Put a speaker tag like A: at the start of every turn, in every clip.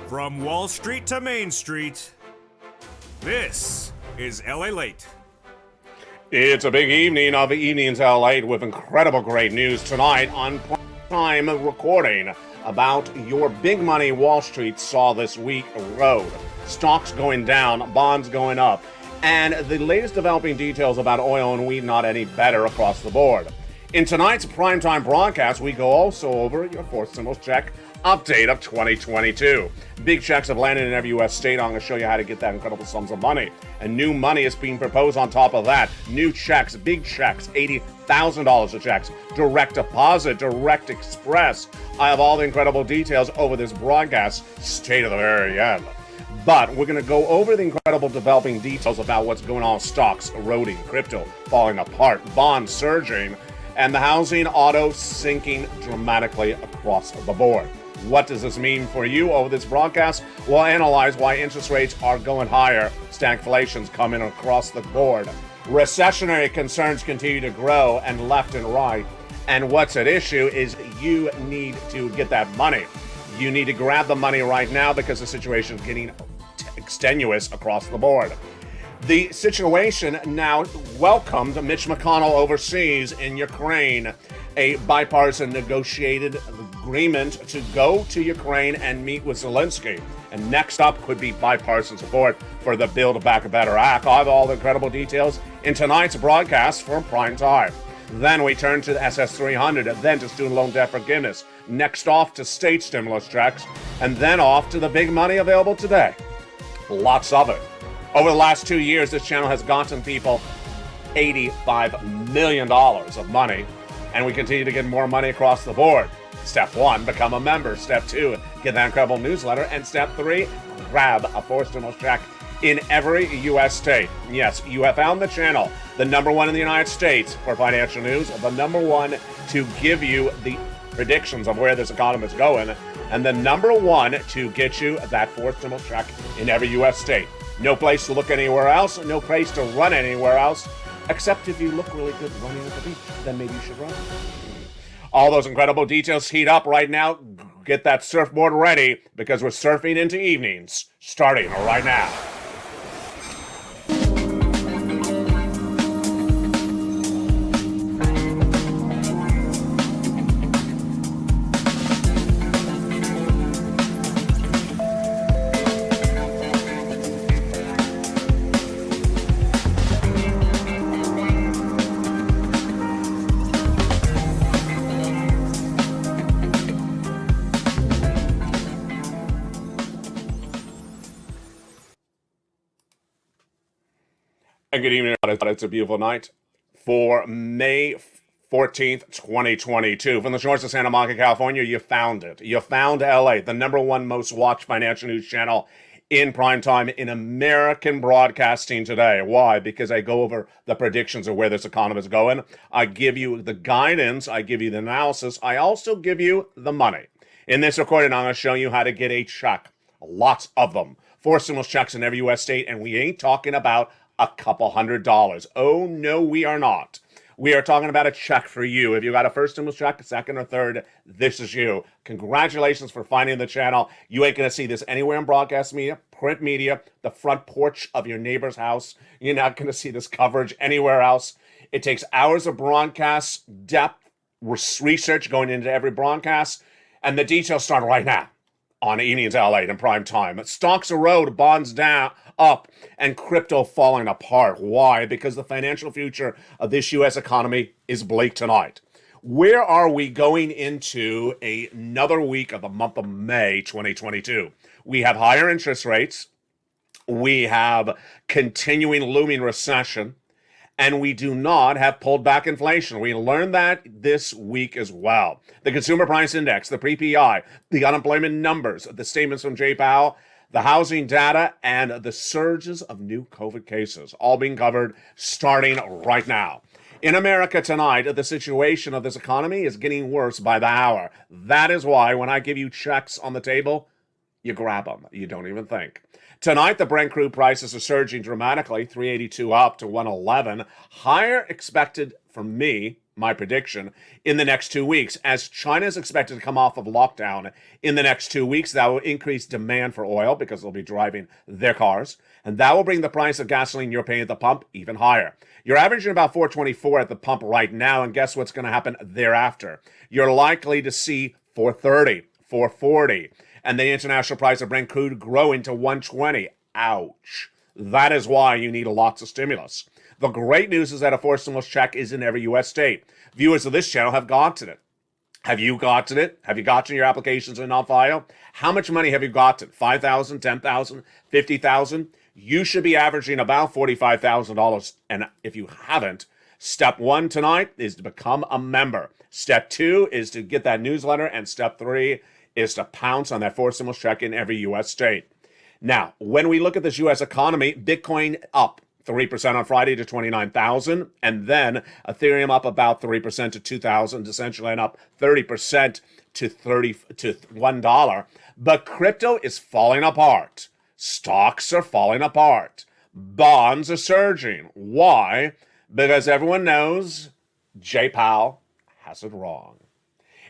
A: From Wall Street to Main Street, this is LALATE.
B: It's a big evening of Evenings LA with incredible great news tonight on prime recording about your big money Wall Street saw this week erode. Stocks going down, bonds going up, and the latest developing details about oil and wheat not any better across the board. In tonight's primetime broadcast, we go also over your fourth stimulus check update of 2022. Big checks have landed in every U.S. state. I'm going to show you how to get that incredible sums of money. And new money is being proposed on top of that. New checks, big checks, $80,000 of checks, direct deposit, direct express. I have all the incredible details over this broadcast. Stay to the very end. But we're going to go over the incredible developing details about what's going on with stocks eroding, crypto falling apart, bonds surging, and the housing auto sinking dramatically across the board. What does this mean for you over this broadcast? We'll analyze why interest rates are going higher, stagflation's coming across the board, recessionary concerns continue to grow and left and right, and what's at issue is you need to get that money. You need to grab the money right now because the situation is getting extenuous across the board. The situation now welcomed Mitch McConnell overseas in Ukraine, a bipartisan negotiated agreement to go to Ukraine and meet with Zelensky. And next up could be bipartisan support for the Build Back Better Act. I have all the incredible details in tonight's broadcast for prime time. Then we turn to the SS300, then to student loan debt forgiveness. Next off to state stimulus checks, and then off to the big money available today. Lots of it. Over the last 2 years, this channel has gotten people $85 million of money, and we continue to get more money across the board. Step 1, become a member. Step 2, get that incredible newsletter. And step 3, grab a fourth stimulus check in every U.S. state. Yes, you have found the channel, the number one in the United States for financial news, the number one to give you the predictions of where this economy is going, and the number one to get you that fourth stimulus check in every U.S. state. No place to look anywhere else, no place to run anywhere else, except if you look really good running at the beach, then maybe you should run. All those incredible details heat up right now. Get that surfboard ready because we're surfing into evenings, starting right now. And good evening. It's a beautiful night for May 14th, 2022. From the shores of Santa Monica, California, you found it. You found LA, the number one most watched financial news channel in prime time in American broadcasting today. Why? Because I go over the predictions of where this economy is going. I give you the guidance. I give you the analysis. I also give you the money. In this recording, I'm going to show you how to get a check. Lots of them. 4 stimulus checks in every U.S. state, and we ain't talking about a couple $100. Oh, no, we are not. We are talking about a check for you. If you got a first stimulus check, a second or third, this is you. Congratulations for finding the channel. You ain't going to see this anywhere in broadcast media, print media, the front porch of your neighbor's house. You're not going to see this coverage anywhere else. It takes hours of broadcast, depth, research going into every broadcast, and the details start right now on Evenings LA in prime time. Stocks erode, bonds down, up, and crypto falling apart. Why? Because the financial future of this U.S. economy is bleak tonight. Where are we going into another week of the month of May 2022? We have higher interest rates. We have continuing looming recession. And we do not have pulled back inflation. We learned that this week as well. The Consumer Price Index, the PPI, the unemployment numbers, the statements from Jay Powell, the housing data, and the surges of new COVID cases, all being covered starting right now. In America tonight, the situation of this economy is getting worse by the hour. That is why when I give you checks on the table, you grab them. You don't even think. Tonight, the Brent crude prices are surging dramatically, 382 up to 111. Higher expected from me, my prediction, in the next 2 weeks. As China is expected to come off of lockdown in the next 2 weeks, that will increase demand for oil because they'll be driving their cars. And that will bring the price of gasoline you're paying at the pump even higher. You're averaging about $4.24 at the pump right now, and guess what's going to happen thereafter? You're likely to see $4.30, $4.40, and the international price of Brent crude growing to $1.20. Ouch. That is why you need lots of stimulus. The great news is that a forced stimulus check is in every U.S. state. Viewers of this channel have gotten it. Have you gotten it? Have you gotten your applications in on file? How much money have you gotten? $5,000, $10,000, $50,000? You should be averaging about $45,000. And if you haven't, step 1 tonight is to become a member. Step 2 is to get that newsletter. And step 3 is to pounce on that forced stimulus check in every U.S. state. Now, when we look at this U.S. economy, Bitcoin up 3% on Friday to 29,000, and then Ethereum up about 3% to 2,000, essentially, and up 30% to $1. But crypto is falling apart. Stocks are falling apart. Bonds are surging. Why? Because everyone knows Jay Powell has it wrong.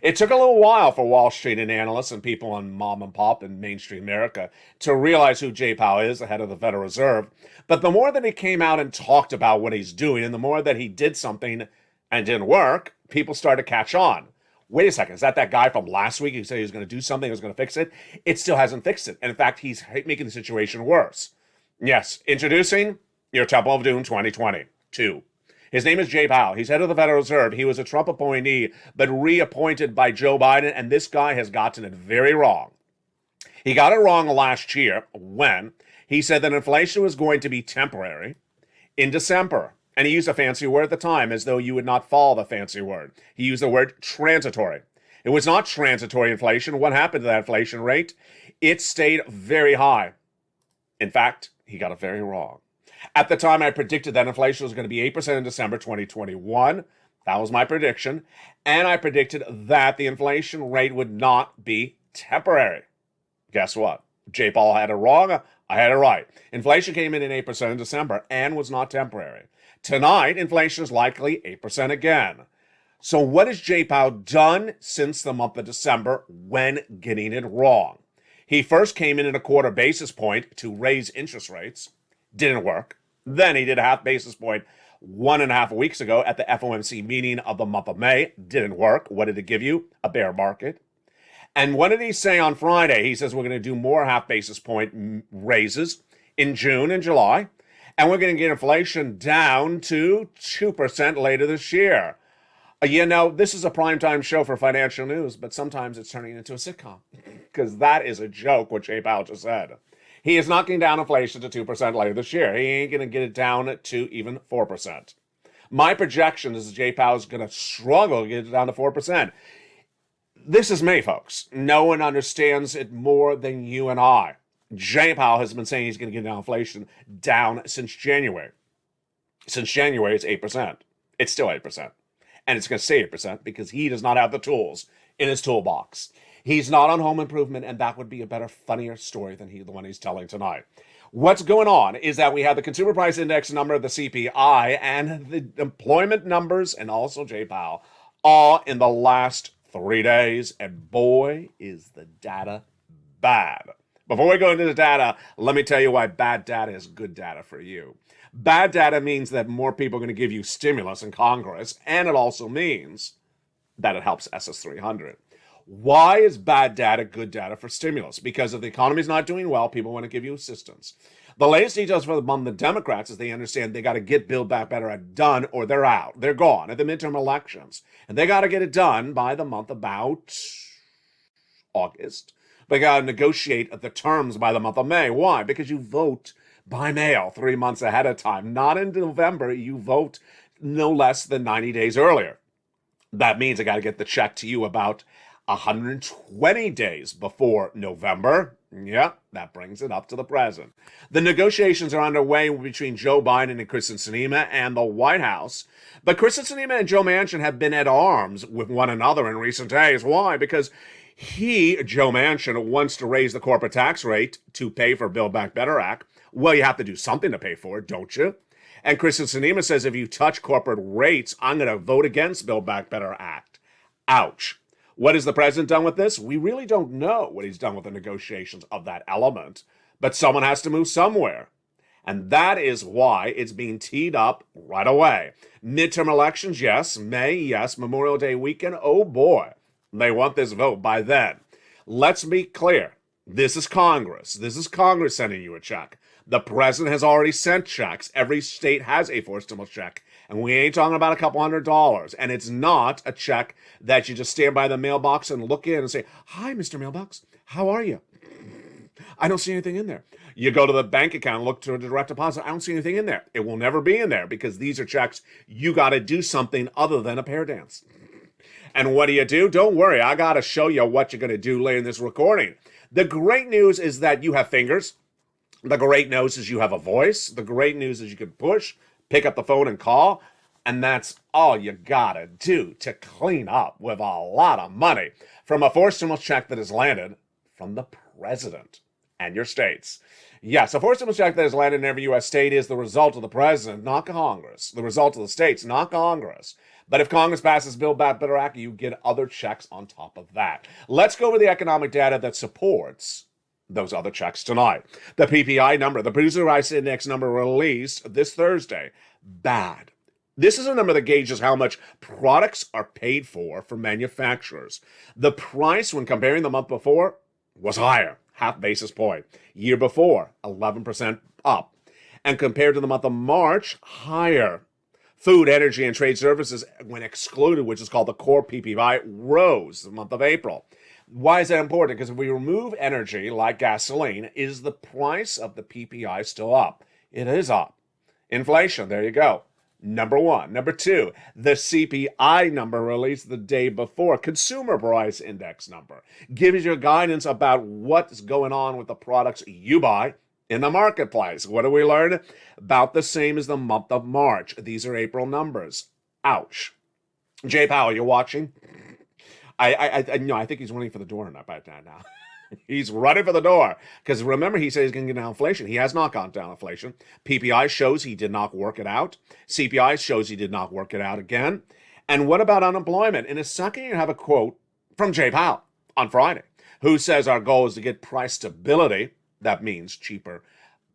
B: It took a little while for Wall Street and analysts and people on mom and pop in mainstream America to realize who Jay Powell is, the head of the Federal Reserve. But the more that he came out and talked about what he's doing, and the more that he did something and didn't work, people started to catch on. Wait a second, is that guy from last week who said he was going to do something, he was going to fix it? It still hasn't fixed it. And in fact, he's making the situation worse. Yes, introducing your Temple of Doom 2022. His name is Jay Powell. He's head of the Federal Reserve. He was a Trump appointee, but reappointed by Joe Biden, and this guy has gotten it very wrong. He got it wrong last year when he said that inflation was going to be temporary in December. And he used a fancy word at the time, as though you would not follow the fancy word. He used the word transitory. It was not transitory inflation. What happened to that inflation rate? It stayed very high. In fact, he got it very wrong. At the time, I predicted that inflation was going to be 8% in December 2021. That was my prediction. And I predicted that the inflation rate would not be temporary. Guess what? Jay Powell had it wrong. I had it right. Inflation came in at 8% in December and was not temporary. Tonight, inflation is likely 8% again. So what has Jay Powell done since the month of December when getting it wrong? He first came in at a quarter basis point to raise interest rates. Didn't work. Then he did a half basis point 1.5 weeks ago at the FOMC meeting of the month of May. Didn't work. What did it give you? A bear market. And what did he say on Friday? He says we're going to do more half basis point raises in June and July. And we're going to get inflation down to 2% later this year. You know, this is a primetime show for financial news, but sometimes it's turning into a sitcom. Because that is a joke, what Jay Powell just said. He is knocking down inflation to 2% later this year. He ain't going to get it down to even 4%. My projection is Jay Powell is going to struggle to get it down to 4%. This is me, folks. No one understands it more than you and I. Jay Powell has been saying he's going to get inflation down since January. Since January, it's 8%. It's still 8%. And it's going to stay 8% because he does not have the tools in his toolbox. He's not on home improvement, and that would be a better, funnier story than the one he's telling tonight. What's going on is that we have the consumer price index number, the CPI, and the employment numbers, and also Jay Powell, all in the last 3 days. And boy, is the data bad. Before we go into the data, let me tell you why bad data is good data for you. Bad data means that more people are going to give you stimulus in Congress, and it also means that it helps SS300. Why is bad data good data for stimulus? Because if the economy's not doing well, people want to give you assistance. The latest details from the Democrats is they understand they got to get Build Back Better done or they're out. They're gone at the midterm elections. And they got to get it done by the month about August. They got to negotiate the terms by the month of May. Why? Because you vote by mail 3 months ahead of time. Not in November. You vote no less than 90 days earlier. That means I got to get the check to you about 120 days before November. Yeah, that brings it up to the present. The negotiations are underway between Joe Biden and Kyrsten Sinema and the White House. But Kyrsten Sinema and Joe Manchin have been at arms with one another in recent days. Why? Because Joe Manchin, wants to raise the corporate tax rate to pay for Build Back Better Act. Well, you have to do something to pay for it, don't you? And Kristen Sinema says, if you touch corporate rates, I'm going to vote against Build Back Better Act. Ouch. What has the president done with this? We really don't know what he's done with the negotiations of that element, but someone has to move somewhere. And that is why it's being teed up right away. Midterm elections, yes. May, yes. Memorial Day weekend, oh boy. They want this vote by then. Let's be clear. This is Congress. This is Congress sending you a check. The president has already sent checks. Every state has a forced stimulus check. And we ain't talking about a couple $100. And it's not a check that you just stand by the mailbox and look in and say, "Hi, Mr. Mailbox. How are you? I don't see anything in there." You go to the bank account and look to a direct deposit. I don't see anything in there. It will never be in there because these are checks. You got to do something other than a pear dance. And what do? Don't worry. I got to show you what you're going to do later in this recording. The great news is that you have fingers. The great news is you have a voice. The great news is you can push, pick up the phone and call. And that's all you got to do to clean up with a lot of money from a forced stimulus check that has landed from the president and your states. Yes, a forced stimulus check that has landed in every U.S. state is the result of the president, not Congress. The result of the states, not Congress. But if Congress passes Build Back Better Act, you get other checks on top of that. Let's go over the economic data that supports those other checks tonight. The PPI number, the Producer Price Index number released this Thursday. Bad. This is a number that gauges how much products are paid for manufacturers. The price when comparing the month before was higher, half basis point. Year before, 11% up. And compared to the month of March, higher. Food, energy, and trade services, when excluded, which is called the core PPI, rose the month of April. Why is that important? Because if we remove energy, like gasoline, is the price of the PPI still up? It is up. Inflation, there you go. Number one. Number two, the CPI number released the day before, Consumer Price Index number, gives you guidance about what's going on with the products you buy in the marketplace. What do we learn? About the same as the month of March. These are April numbers. Ouch. Jay Powell, you're watching? I think he's running for the door now. He's running for the door. Because remember, he said he's going to get down inflation. He has not gone down inflation. PPI shows he did not work it out. CPI shows he did not work it out again. And what about unemployment? In a second, you have a quote from Jay Powell on Friday, who says our goal is to get price stability. That means cheaper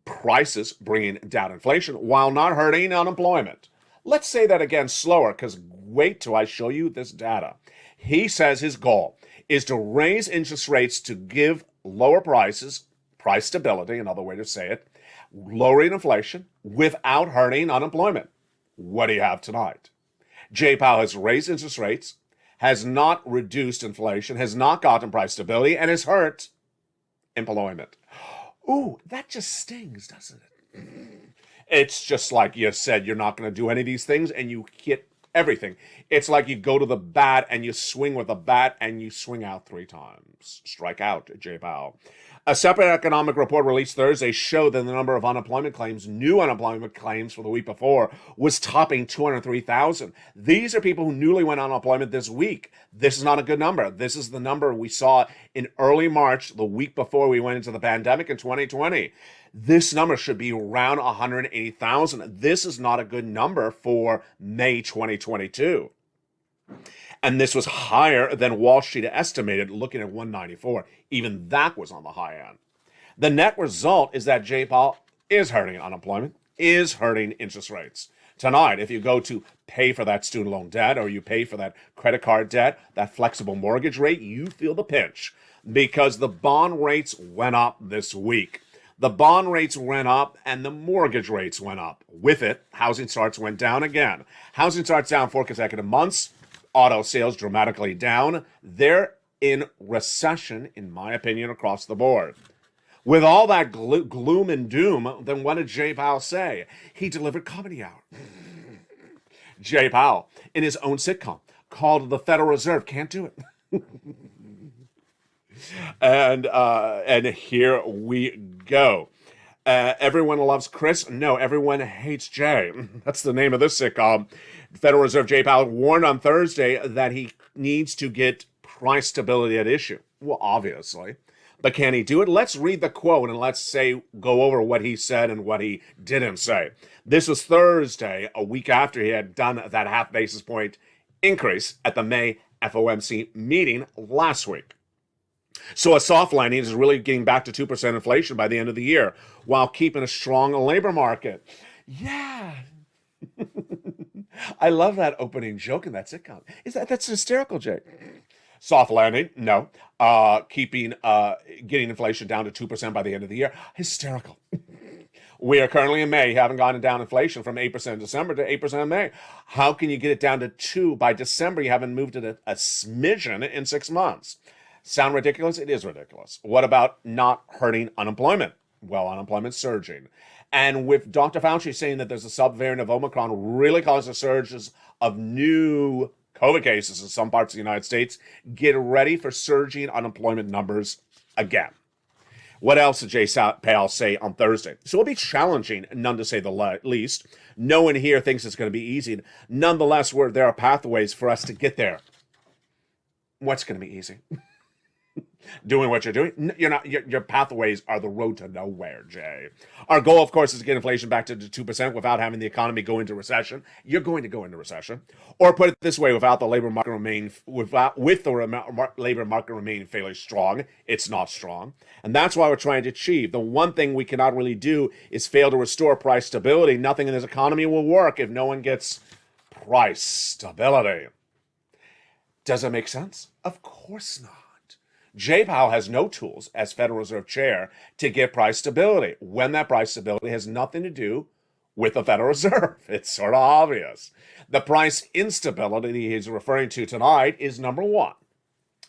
B: prices, bringing down inflation while not hurting unemployment. Let's say that again slower, because wait till I show you this data. He says his goal is to raise interest rates to give lower prices, price stability, another way to say it, lowering inflation without hurting unemployment. What do you have tonight? Jay Powell has raised interest rates, has not reduced inflation, has not gotten price stability, and has hurt employment. Ooh, that just stings, doesn't it? It's just like you said, you're not going to do any of these things, and you hit everything. It's like you go to the bat, and you swing with the bat, and you swing out 3 times. Strike out, Jay Powell. A separate economic report released Thursday showed that the number of unemployment claims, new unemployment claims for the week before, was topping 203,000. These are people who newly went on unemployment this week. This is not a good number. This is the number we saw in early March, the week before we went into the pandemic in 2020. This number should be around 180,000. This is not a good number for May 2022. And this was higher than Wall Street estimated, looking at 194. Even that was on the high end. The net result is that Jay Powell is hurting unemployment, is hurting interest rates. Tonight, if you go to pay for that student loan debt or you pay for that credit card debt, that flexible mortgage rate, you feel the pinch because the bond rates went up this week. The bond rates went up and the mortgage rates went up. With it, housing starts went down again. Housing starts down 4 consecutive months. Auto sales dramatically down. They're in recession, in my opinion, across the board. With all that gloom and doom, then what did Jay Powell say? He delivered Comedy Hour. Jay Powell, in his own sitcom, called the Federal Reserve, can't do it. And here we go. Everyone loves Chris. No, everyone hates Jay. That's the name of this sitcom. Federal Reserve Jay Powell warned on Thursday that he needs to get price stability at issue. Well, obviously. But can he do it? Let's read the quote and go over what he said and what he didn't say. This was Thursday, a week after he had done that half basis point increase at the May FOMC meeting last week. So a soft landing is really getting back to 2% inflation by the end of the year while keeping a strong labor market. Yeah. I love that opening joke in that sitcom. That's hysterical, Jay? Soft landing, no. Getting inflation down to 2% by the end of the year, hysterical. We are currently in May. You haven't gotten down inflation from 8% in December to 8% in May. How can you get it down to 2 by December? You haven't moved it a smidgen in 6 months. Sound ridiculous? It is ridiculous. What about not hurting unemployment? Well, unemployment's surging. And with Dr. Fauci saying that there's a subvariant of Omicron really causing surges of new COVID cases in some parts of the United States, get ready for surging unemployment numbers again. What else did Jay Powell say on Thursday? So it'll be challenging, none to say the least. No one here thinks it's going to be easy. Nonetheless, there are pathways for us to get there. What's going to be easy? Doing what you're doing. You're not. Your pathways are the road to nowhere, Jay. Our goal, of course, is to get inflation back to 2% without having the economy go into recession. You're going to go into recession, or put it this way: with the labor market remaining fairly strong, it's not strong, and that's why we're trying to achieve. The one thing we cannot really do is fail to restore price stability. Nothing in this economy will work if no one gets price stability. Does it make sense? Of course not. Jay Powell has no tools as Federal Reserve Chair to get price stability when that price stability has nothing to do with the Federal Reserve. It's sort of obvious. The price instability he's referring to tonight is number one,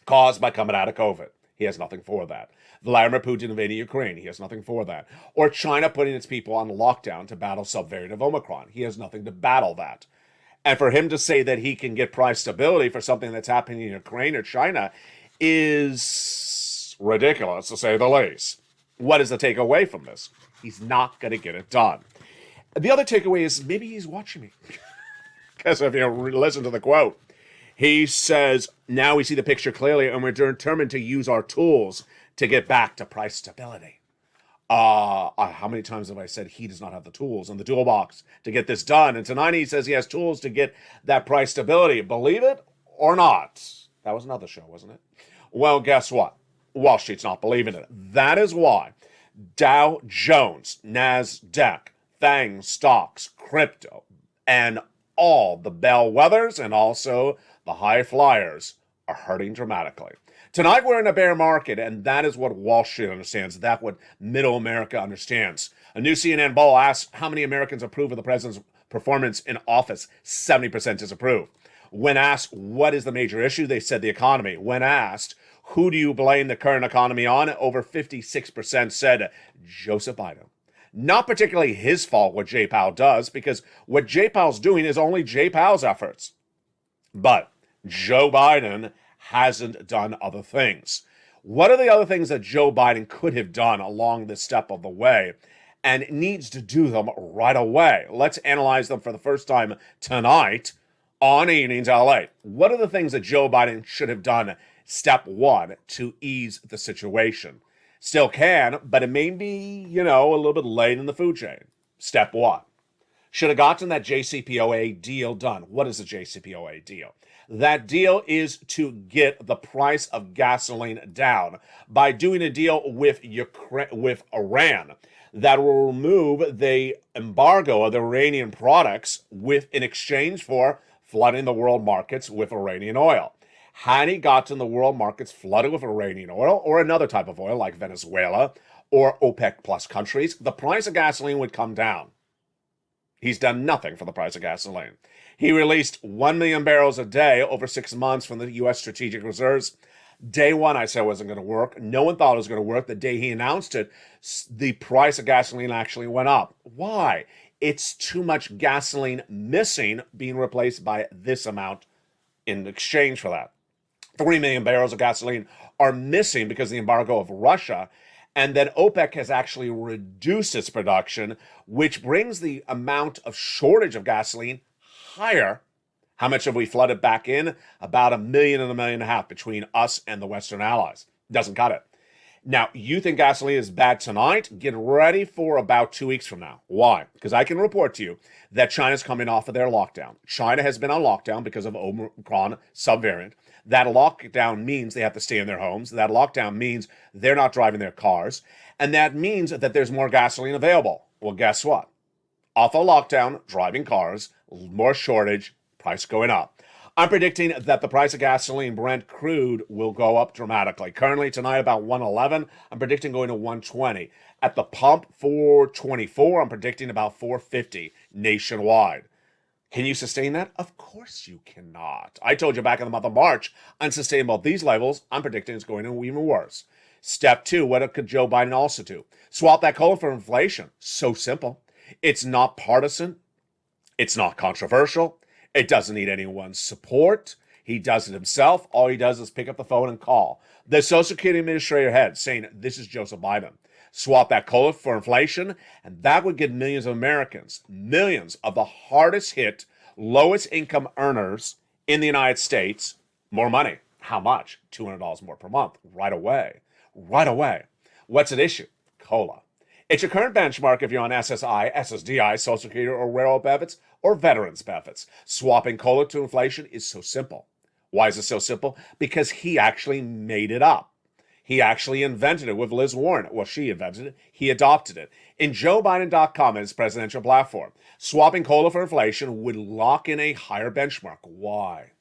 B: caused by coming out of COVID. He has nothing for that. Vladimir Putin invading Ukraine. He has nothing for that. Or China putting its people on lockdown to battle subvariant of Omicron. He has nothing to battle that. And for him to say that he can get price stability for something that's happening in Ukraine or China is ridiculous, to say the least. What is the takeaway from this? He's not going to get it done. The other takeaway is maybe he's watching me. Because if you listen to the quote, he says, now we see the picture clearly and we're determined to use our tools to get back to price stability. How many times have I said he does not have the tools in the toolbox to get this done? And tonight he says he has tools to get that price stability. Believe it or not. That was another show, wasn't it? Well, guess what? Wall Street's not believing it. That is why Dow Jones, NASDAQ, FANG stocks, crypto, and all the bellwethers and also the high flyers are hurting dramatically. Tonight we're in a bear market, and that is what Wall Street understands. That's what middle America understands. A new CNN poll asks how many Americans approve of the president's performance in office. 70% disapprove. When asked what is the major issue, they said the economy. When asked who do you blame the current economy on, over 56% said Joseph Biden. Not particularly his fault what Jay Powell does, because what Jay Powell's doing is only Jay Powell's efforts. But Joe Biden hasn't done other things. What are the other things that Joe Biden could have done along this step of the way and needs to do them right away? Let's analyze them for the first time tonight on Evenings LA. What are the things that Joe Biden should have done, step one, to ease the situation? Still can, but it may be, a little bit late in the food chain. Step one. Should have gotten that JCPOA deal done. What is the JCPOA deal? That deal is to get the price of gasoline down by doing a deal with Iran that will remove the embargo of the Iranian products in exchange for flooding the world markets with Iranian oil. Had he gotten the world markets flooded with Iranian oil or another type of oil like Venezuela or OPEC plus countries, the price of gasoline would come down. He's done nothing for the price of gasoline. He released 1 million barrels a day over 6 months from the U.S. strategic reserves. Day one, I said it wasn't going to work. No one thought it was going to work. The day he announced it, the price of gasoline actually went up. Why? It's too much gasoline missing, being replaced by this amount in exchange for that. 3 million barrels of gasoline are missing because of the embargo of Russia. And then OPEC has actually reduced its production, which brings the amount of shortage of gasoline higher. How much have we flooded back in? About 1 million and 1.5 million between us and the Western allies. Doesn't cut it. Now, you think gasoline is bad tonight? Get ready for about 2 weeks from now. Why? Because I can report to you that China's coming off of their lockdown. China has been on lockdown because of Omicron subvariant. That lockdown means they have to stay in their homes. That lockdown means they're not driving their cars. And that means that there's more gasoline available. Well, guess what? Off of lockdown, driving cars, more shortage, price going up. I'm predicting that the price of gasoline, Brent crude, will go up dramatically. Currently tonight about 111. I'm predicting going to 120. At the pump, 424. I'm predicting about 450 nationwide. Can you sustain that? Of course you cannot. I told you back in the month of March, unsustainable at these levels. I'm predicting it's going to be even worse. Step 2, what could Joe Biden also do? Swap that cola for inflation. So simple. It's not partisan. It's not controversial. It doesn't need anyone's support. He does it himself. All he does is pick up the phone and call the Social Security Administrator head saying, this is Joseph Biden. Swap that cola for inflation, and that would give millions of Americans, millions of the hardest hit, lowest income earners in the United States, more money. How much? $200 more per month. Right away. Right away. What's at issue? Cola. It's your current benchmark if you're on SSI, SSDI, Social Security, or railroad benefits, or veterans benefits. Swapping cola to inflation is so simple. Why is it so simple? Because he actually made it up. He actually invented it with Liz Warren. Well, she invented it. He adopted it. In JoeBiden.com, his presidential platform, swapping cola for inflation would lock in a higher benchmark. Why?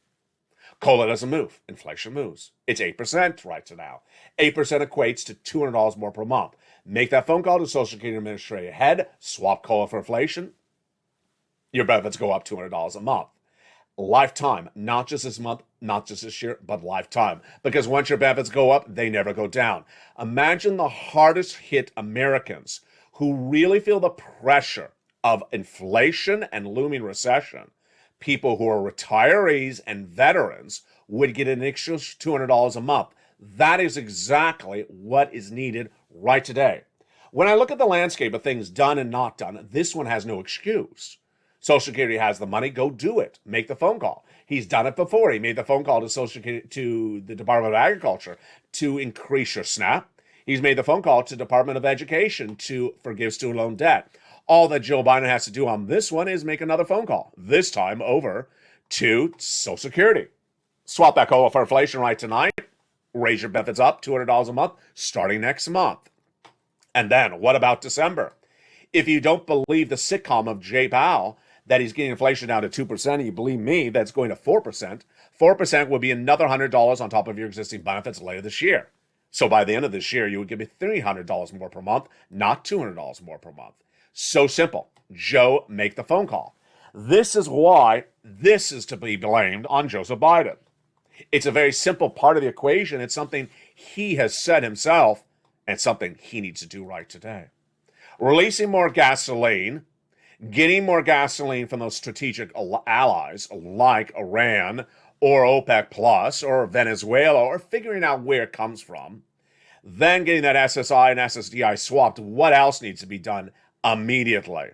B: Cola doesn't move. Inflation moves. It's 8% right now. 8% equates to $200 more per month. Make that phone call to Social Security Administrator head, swap cola for inflation. Your benefits go up $200 a month. Lifetime, not just this month, not just this year, but lifetime. Because once your benefits go up, they never go down. Imagine the hardest hit Americans who really feel the pressure of inflation and looming recession. People who are retirees and veterans would get an extra $200 a month. That is exactly what is needed right today. When I look at the landscape of things done and not done, this one has no excuse. Social Security has the money, go do it. Make the phone call. He's done it before. He made the phone call to Social Security, to the Department of Agriculture to increase your SNAP. He's made the phone call to Department of Education to forgive student loan debt. All that Joe Biden has to do on this one is make another phone call, this time over to Social Security. Swap that cola for inflation right tonight. Raise your benefits up $200 a month starting next month. And then what about December? If you don't believe the sitcom of Jay Powell that he's getting inflation down to 2%, and you believe me, that's going to 4%, 4% would be another $100 on top of your existing benefits later this year. So by the end of this year, you would give me $300 more per month, not $200 more per month. So simple. Joe, make the phone call. This is why this is to be blamed on Joseph Biden. It's a very simple part of the equation. It's something he has said himself and something he needs to do right today. Releasing more gasoline, getting more gasoline from those strategic allies like Iran or OPEC Plus or Venezuela, or figuring out where it comes from, then getting that SSI and SSDI swapped. What else needs to be done immediately?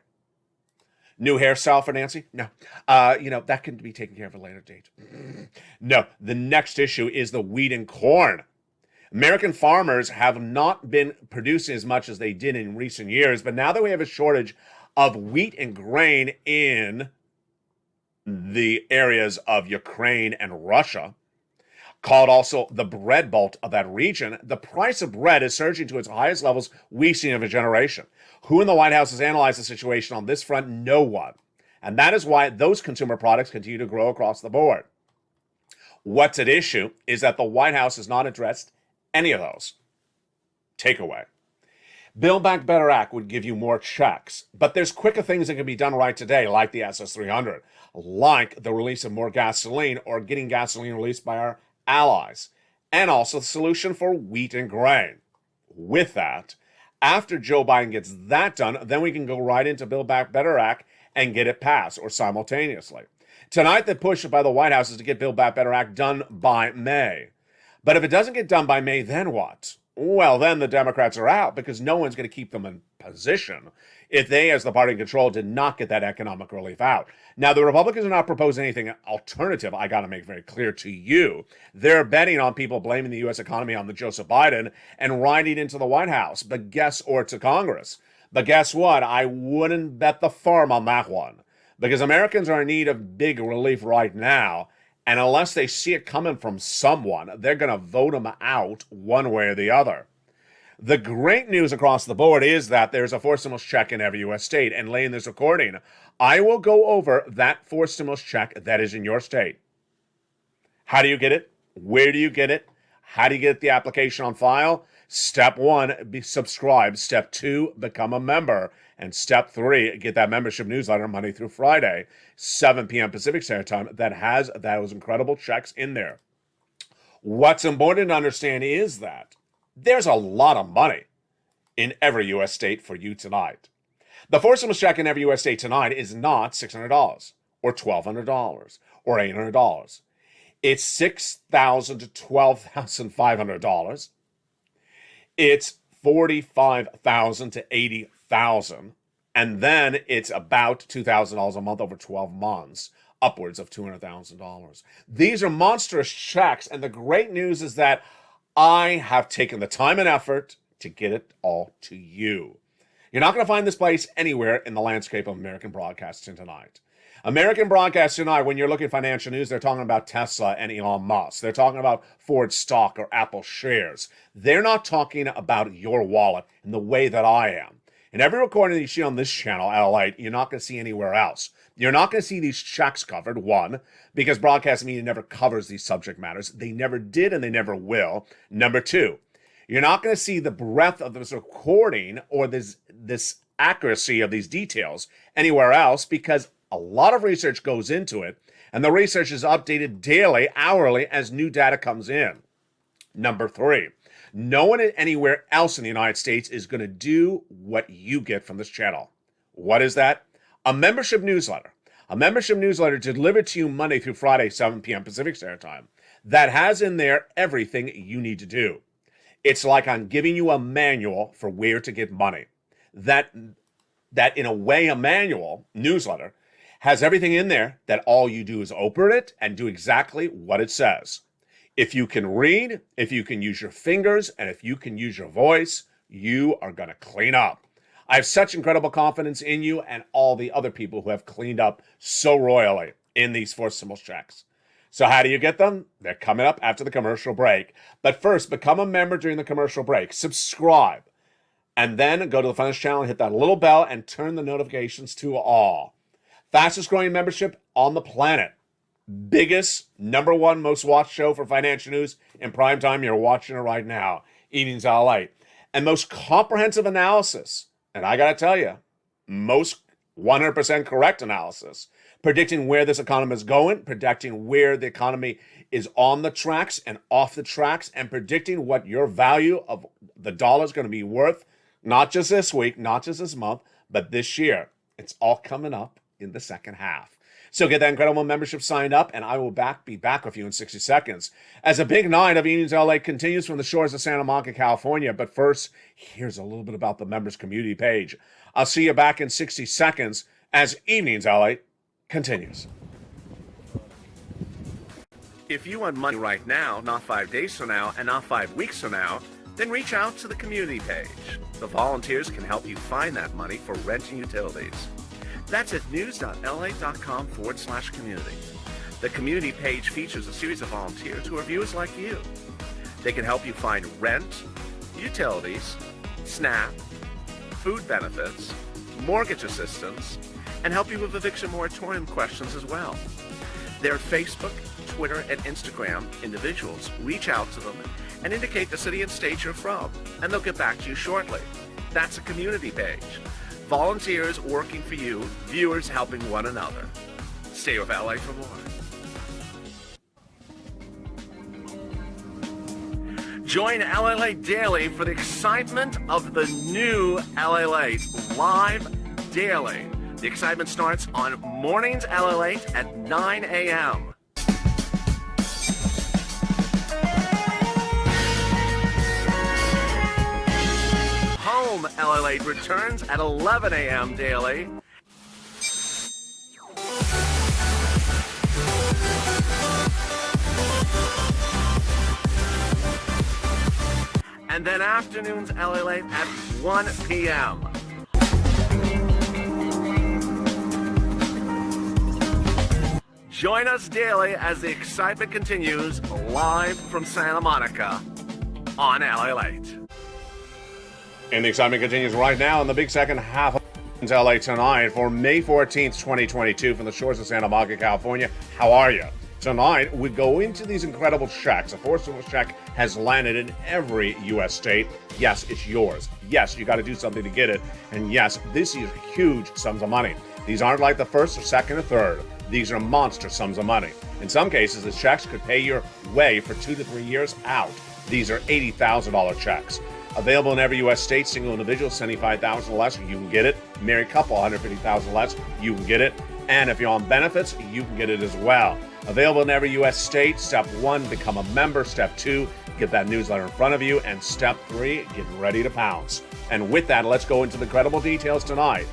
B: New hairstyle for Nancy? No. That can be taken care of at a later date. No, the next issue is the wheat and corn. American farmers have not been producing as much as they did in recent years, but now that we have a shortage of wheat and grain in the areas of Ukraine and Russia, called also the bread belt of that region, the price of bread is surging to its highest levels we've seen in a generation. Who in the White House has analyzed the situation on this front? No one. And that is why those consumer products continue to grow across the board. What's at issue is that the White House has not addressed any of those. Takeaway. Build Back Better Act would give you more checks, but there's quicker things that can be done right today, like the SS300, like the release of more gasoline or getting gasoline released by our allies, and also the solution for wheat and grain. With that, after Joe Biden gets that done, then we can go right into Build Back Better Act and get it passed, or simultaneously. Tonight, the push by the White House is to get Build Back Better Act done by May. But if it doesn't get done by May, then what? well, then the Democrats are out because no one's going to keep them in position if they, as the party in control, did not get that economic relief out. Now, the Republicans are not proposing anything alternative. I got to make very clear to you. They're betting on people blaming the U.S. economy on the Joseph Biden and riding into the White House, or to Congress. But guess what? I wouldn't bet the farm on that one because Americans are in need of big relief right now. And unless they see it coming from someone, they're going to vote them out one way or the other. The great news across the board is that there's a forced stimulus check in every U.S. state. And laying this recording, I will go over that forced stimulus check that is in your state. How do you get it? Where do you get it? How do you get the application on file? Step 1, subscribe. Step 2, become a member. And step 3, get that membership newsletter Monday through Friday, 7 p.m. Pacific Standard Time, that has those incredible checks in there. What's important to understand is that there's a lot of money in every U.S. state for you tonight. The forced stimulus check in every U.S. state tonight is not $600 or $1,200 or $800. It's $6,000 to $12,500. It's $45,000 to $80,000, and then it's about $2,000 a month over 12 months, upwards of $200,000. These are monstrous checks, and the great news is that I have taken the time and effort to get it all to you. You're not going to find this place anywhere in the landscape of American broadcasting tonight. American broadcasting tonight, when you're looking at financial news, they're talking about Tesla and Elon Musk. They're talking about Ford stock or Apple shares. They're not talking about your wallet in the way that I am. In every recording that you see on this channel, LALATE, you're not going to see anywhere else. You're not going to see these checks covered, one, because broadcast media never covers these subject matters. They never did and they never will. Number two, you're not going to see the breadth of this recording or this accuracy of these details anywhere else because a lot of research goes into it, and the research is updated daily, hourly, as new data comes in. Number 3, no one anywhere else in the United States is going to do what you get from this channel. What is that? A membership newsletter. A membership newsletter delivered to you Monday through Friday, 7 p.m. Pacific Standard Time, that has in there everything you need to do. It's like I'm giving you a manual for where to get money. That in a way, a manual newsletter has everything in there that all you do is open it and do exactly what it says. If you can read, if you can use your fingers, and if you can use your voice, you are going to clean up. I have such incredible confidence in you and all the other people who have cleaned up so royally in these forced stimulus checks. So how do you get them? They're coming up after the commercial break. But first, become a member during the commercial break. Subscribe. And then go to the Finance channel and hit that little bell and turn the notifications to all. Fastest growing membership on the planet. Biggest, number one, most watched show for financial news in prime time. You're watching it right now. Evenings LALATE. And most comprehensive analysis. And I got to tell you, most 100% correct analysis. Predicting where this economy is going, predicting where the economy is on the tracks and off the tracks, and predicting what your value of the dollar is going to be worth, not just this week, not just this month, but this year. It's all coming up in the second half. So get that incredible membership signed up, and I will be back with you in 60 seconds. As a big night of Evenings LALATE continues from the shores of Santa Monica, California. But first, here's a little bit about the members community page. I'll see you back in 60 seconds as Evenings LALATE continues. If you want money right now, not 5 days from now, and not 5 weeks from now, then reach out to the community page. The volunteers can help you find that money for rent and utilities. That's at news.la.com/community. The community page features a series of volunteers who are viewers like you. They can help you find rent, utilities, SNAP, food benefits, mortgage assistance, and help you with eviction moratorium questions as well. Their Facebook, Twitter, and Instagram individuals reach out to them and indicate the city and state you're from, and they'll get back to you shortly. That's a community page. Volunteers working for you, viewers helping one another. Stay with LA for more. Join LALATE Daily for the excitement of the new LALATE live daily. The excitement starts on mornings LALATE at 9 a.m.
C: Boom! LALATE returns at 11 a.m. daily. And then afternoons LALATE at 1 p.m. Join us daily as the excitement continues live from Santa Monica on LALATE.
B: And the excitement continues right now in the big second half of LA tonight for May 14th, 2022 from the shores of Santa Monica, California. How are you? Tonight, we go into these incredible checks. A four-stimulus check has landed in every U.S. state. Yes, it's yours. Yes, you got to do something to get it. And yes, this is huge sums of money. These aren't like the first or second or third. These are monster sums of money. In some cases, the checks could pay your way for 2 to 3 years out. These are $80,000 checks. Available in every U.S. state. Single individual, $75,000 or less, you can get it. Married couple, $150,000 less, you can get it. And if you're on benefits, you can get it as well. Available in every U.S. state. Step 1, become a member. Step 2, get that newsletter in front of you. And step 3, get ready to pounce. And with that, let's go into the incredible details tonight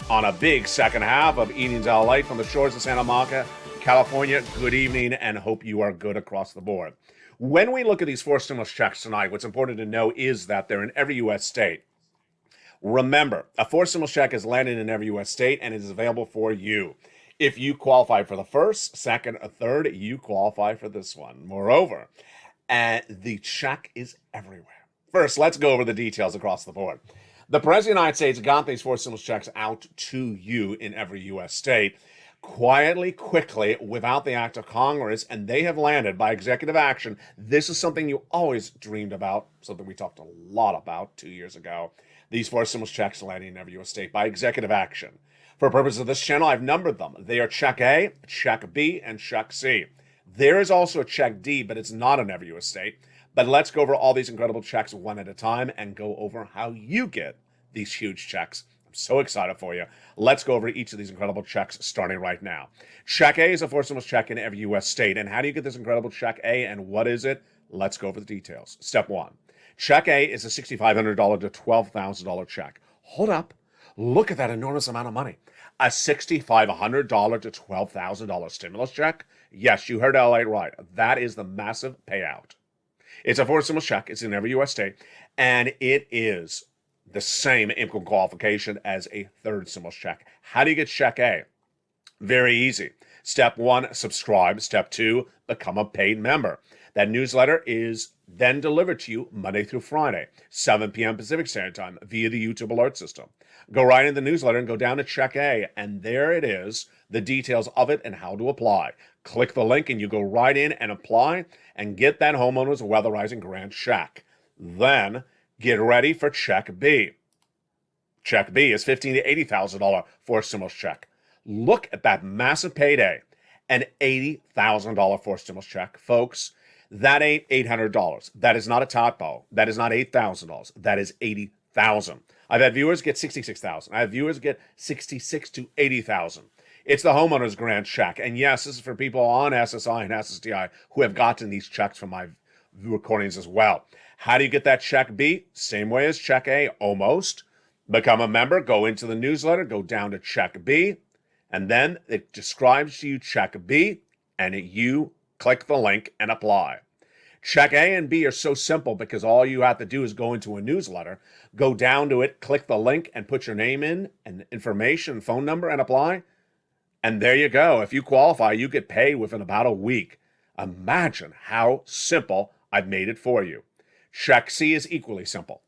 B: on a big second half of Evenings LALATE from the shores of Santa Monica, California. Good evening, and hope you are good across the board. When we look at these four stimulus checks tonight, what's important to know is that they're in every U.S. state. Remember, a four stimulus check is landed in every U.S. state, and it is available for you. If you qualify for the first, second, or third, you qualify for this one. Moreover, the check is everywhere. First, let's go over the details across the board. The President of the United States got these four stimulus checks out to you in every U.S. state quietly, quickly, without the act of Congress, and they have landed by executive action. This is something you always dreamed about, something we talked a lot about 2 years ago. These four stimulus checks landing in every U.S. state by executive action. For purposes of this channel, I've numbered them. They are Check A, Check B, and Check C. There is also a Check D, but it's not in every U.S. state. But let's go over all these incredible checks one at a time and go over how you get these huge checks. I'm so excited for you. Let's go over each of these incredible checks starting right now. Check A is a four stimulus check in every U.S. state. And how do you get this incredible Check A, and what is it? Let's go over the details. Step 1. Check A is a $6,500 to $12,000 check. Hold up. Look at that enormous amount of money. A $6,500 to $12,000 stimulus check? Yes, you heard LA right. That is the massive payout. It's a four stimulus check. It's in every U.S. state. And it is the same income qualification as a third stimulus check. How do you get Check A? Very easy. Step 1, subscribe. Step 2, become a paid member. That newsletter is then delivered to you Monday through Friday, 7 p.m. Pacific Standard Time via the YouTube alert system. Go right in the newsletter and go down to Check A, and there it is, the details of it and how to apply. Click the link and you go right in and apply and get that homeowner's weatherizing grant check. Then get ready for Check B. Check B is $15,000 to $80,000 for a stimulus check. Look at that massive payday. An $80,000 for a stimulus check. Folks, that ain't $800. That is not a tot ball. That is not $8,000. That is $80,000. I've had viewers get $66,000. I have viewers get $66,000 to $80,000. It's the homeowner's grant check. And yes, this is for people on SSI and SSDI who have gotten these checks from my recordings as well. How do you get that Check B? Same way as Check A, almost. Become a member, go into the newsletter, go down to Check B, and then it describes to you Check B, and you click the link and apply. Check A and B are so simple because all you have to do is go into a newsletter, go down to it, click the link, and put your name in and information, phone number, and apply. And there you go. If you qualify, you get paid within about a week. Imagine how simple I've made it for you. Check C is equally simple.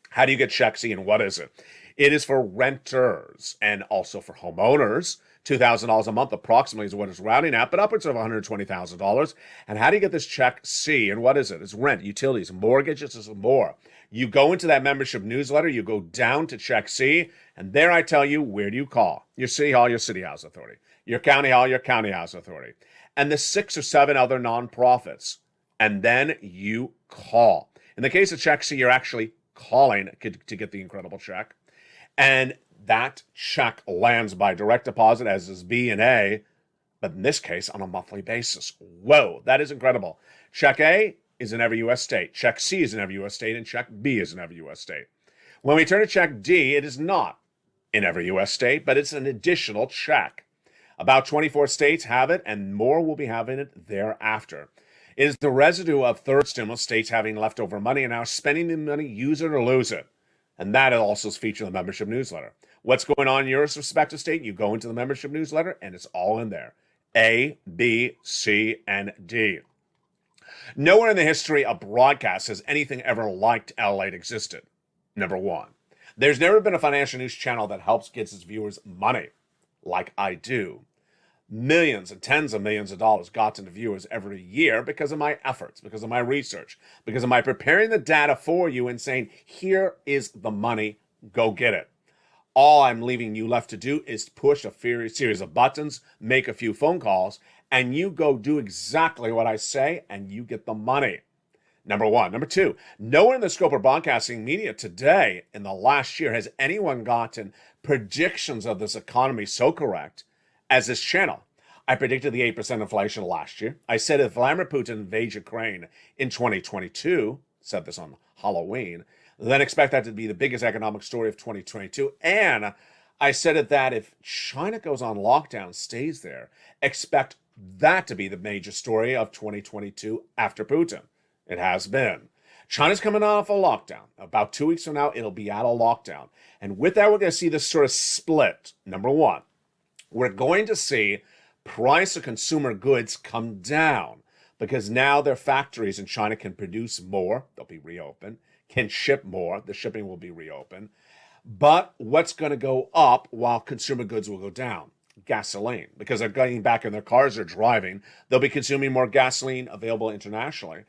B: How do you get Check C, and what is it? It is for renters and also for homeowners. $2,000 a month approximately is what it's rounding at, but upwards of $120,000. And how do you get this Check C, and what is it? It's rent, utilities, mortgages, and more. You go into that membership newsletter, you go down to Check C, and there I tell you, where do you call? Your city hall, your city housing authority. Your county hall, your county housing authority. And the 6 or 7 other nonprofits. And then you call. In the case of Check C, you're actually calling to get the incredible check. And that check lands by direct deposit, as is B and A, but in this case, on a monthly basis. Whoa, that is incredible. Check A is in every U.S. state. Check C is in every U.S. state, and Check B is in every U.S. state. When we turn to check D, it is not in every U.S. state, but it's an additional check. About 24 states have it, and more will be having it thereafter. It is the residue of third stimulus, states having leftover money and now spending the money, use it or lose it. And that also is featured in the membership newsletter. What's going on in your respective state? You go into the membership newsletter, and it's all in there. A, B, C, and D. Nowhere in the history of broadcast has anything ever like LALATE existed. Number one, there's never been a financial news channel that helps get its viewers money like I do. Millions and tens of millions of dollars got into viewers every year because of my efforts, because of my research, because of my preparing the data for you and saying, here is the money, go get it. All I'm leaving you left to do is push a series of buttons, make a few phone calls, and you go do exactly what I say, and you get the money. Number one. Number two, nowhere in the scope of broadcasting media today in the last year has anyone gotten predictions of this economy so correct as this channel. I predicted the 8% inflation last year. I said if Vladimir Putin invades Ukraine in 2022, said this on Halloween, then expect that to be the biggest economic story of 2022. And I said it that if China goes on lockdown, stays there, expect that to be the major story of 2022 after Putin. It has been. China's coming off a lockdown. About 2 weeks from now, it'll be out of lockdown. And with that, we're going to see this sort of split. Number one, we're going to see price of consumer goods come down because now their factories in China can produce more. They'll be reopened. Can ship more. The shipping will be reopened. But what's going to go up while consumer goods will go down? Gasoline. Because they're getting back in their cars, they're driving. They'll be consuming more gasoline available internationally.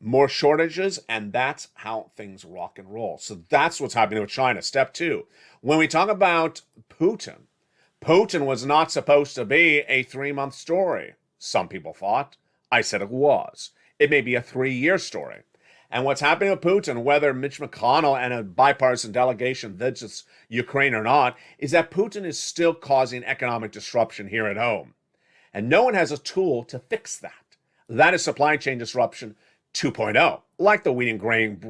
B: More shortages, and that's how things rock and roll. So that's what's happening with China. Step two, when we talk about Putin, Putin was not supposed to be a 3-month story. Some people thought. I said it was. It may be a 3-year story. And what's happening with Putin, whether Mitch McConnell and a bipartisan delegation visits Ukraine or not, is that Putin is still causing economic disruption here at home. And no one has a tool to fix that. That is supply chain disruption 2.0, like the wheat and grain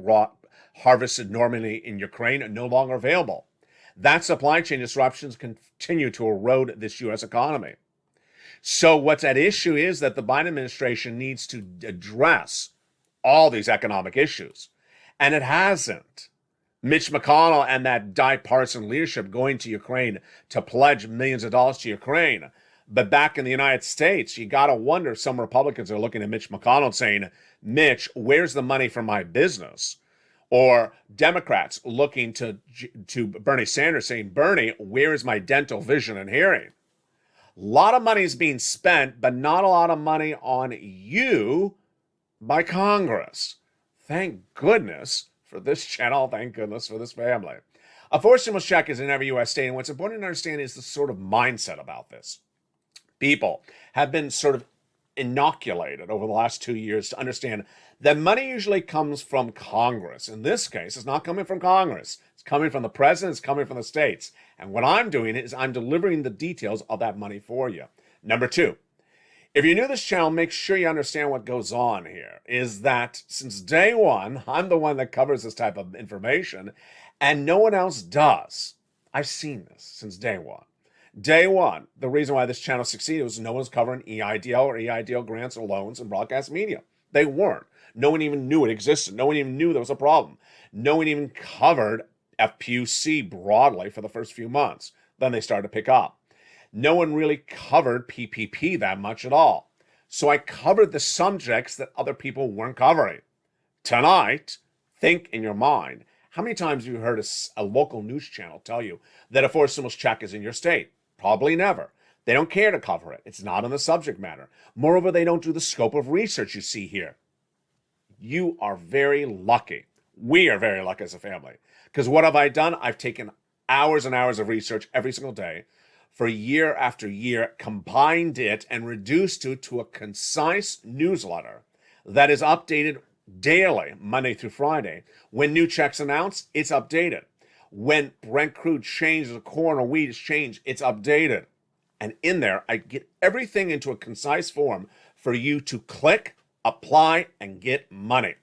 B: harvested normally in Ukraine are no longer available. That supply chain disruptions continue to erode this U.S. economy. So what's at issue is that the Biden administration needs to address all these economic issues, and it hasn't. Mitch McConnell and that bipartisan leadership going to Ukraine to pledge millions of dollars to Ukraine. But back in the United States, you got to wonder, some Republicans are looking at Mitch McConnell saying, Mitch, where's the money for my business? Or Democrats looking to Bernie Sanders saying, Bernie, where is my dental, vision, and hearing? A lot of money is being spent, but not a lot of money on you by Congress. Thank goodness for this channel. Thank goodness for this family. A forced stimulus check is in every U.S. state, and what's important to understand is the sort of mindset about this. People have been sort of inoculated over the last 2 years to understand that money usually comes from Congress. In this case, it's not coming from Congress. It's coming from the president. It's coming from the states. And what I'm doing is I'm delivering the details of that money for you. Number two, if you're new to this channel, make sure you understand what goes on here. Is that since day one, I'm the one that covers this type of information, and no one else does. I've seen this since day one. Day one, the reason why this channel succeeded was no one's covering EIDL or EIDL grants or loans in broadcast media. They weren't. No one even knew it existed. No one even knew there was a problem. No one even covered FPUC broadly for the first few months. Then they started to pick up. No one really covered PPP that much at all. So I covered the subjects that other people weren't covering. Tonight, think in your mind, how many times have you heard a local news channel tell you that a forced stimulus check is in your state? Probably never. They don't care to cover it. It's not on the subject matter. Moreover, they don't do the scope of research you see here. You are very lucky. We are very lucky as a family. Because what have I done? I've taken hours and hours of research every single day for year after year, combined it and reduced it to a concise newsletter that is updated daily, Monday through Friday. When new checks announced, it's updated. When Brent crude changes, or corn or wheat is changed, it's updated. And in there, I get everything into a concise form for you to click, apply, and get money.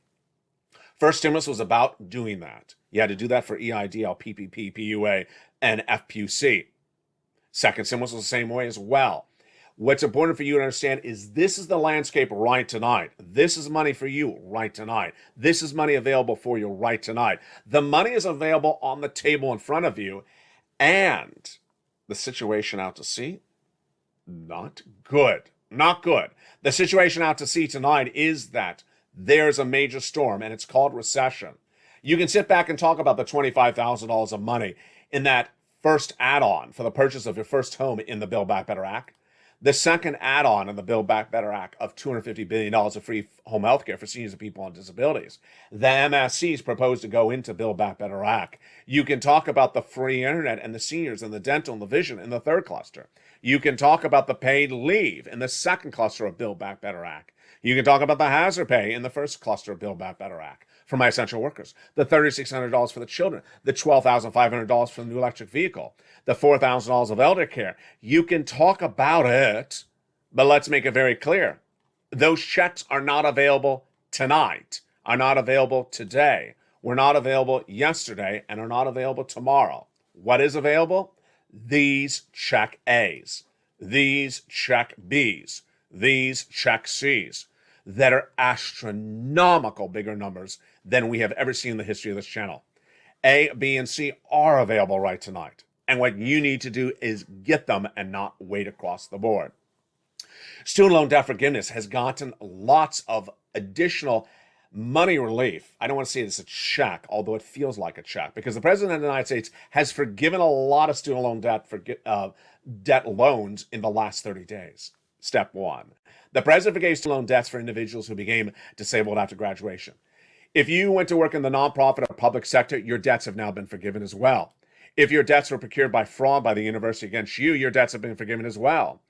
B: First stimulus was about doing that. You had to do that for EIDL, PPP, PUA, and FPUC. Second stimulus was the same way as well. What's important for you to understand is this is the landscape right tonight. This is money for you right tonight. This is money available for you right tonight. The money is available on the table in front of you, and the situation out to sea, not good. Not good. The situation out to sea tonight is that there's a major storm, and it's called recession. You can sit back and talk about the $25,000 of money in that first add-on for the purchase of your first home in the Build Back Better Act. The second add-on in the Build Back Better Act of $250 billion of free home health care for seniors and people on disabilities. The MSCs proposed to go into Build Back Better Act. You can talk about the free internet and the seniors and the dental and the vision in the third cluster. You can talk about the paid leave in the second cluster of Build Back Better Act. You can talk about the hazard pay in the first cluster of Build Back Better Act for my essential workers, the $3,600 for the children, the $12,500 for the new electric vehicle, the $4,000 of elder care. You can talk about it, but let's make it very clear. Those checks are not available tonight, are not available today, were not available yesterday, and are not available tomorrow. What is available? These check A's, these check B's, these check C's that are astronomical bigger numbers than we have ever seen in the history of this channel. A, B, and C are available right tonight. And what you need to do is get them and not wait across the board. Student loan debt forgiveness has gotten lots of additional money relief. I don't want to say it's a check, although it feels like a check, because the President of the United States has forgiven a lot of student loan debt loans in the last 30 days. Step one. The President forgave student loan debts for individuals who became disabled after graduation. If you went to work in the nonprofit or public sector, your debts have now been forgiven as well. If your debts were procured by fraud by the university against you, your debts have been forgiven as well.